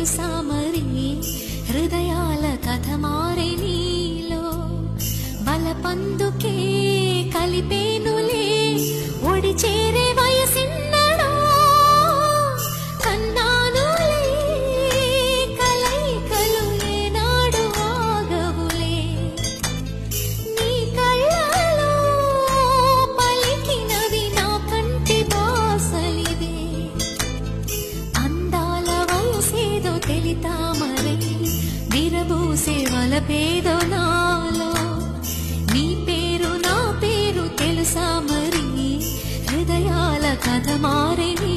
తెలుసా మరి హృదయాల కథ మారే నీలో బలపందుకే కలిపేనులే ఒడి చేరే వయసిన్నడో కన్నానులే కలైకలు ఏనాడు ఆగవులే నీ కళ్ళలో పలికినవి నా కంటి బాసలివే అందాల వయసేదో తెలితా మరి విరబూసే వలపేదో నాలో నీ పేరు నా పేరు తెలుసా మరి హృదయాల కథ మారే నీ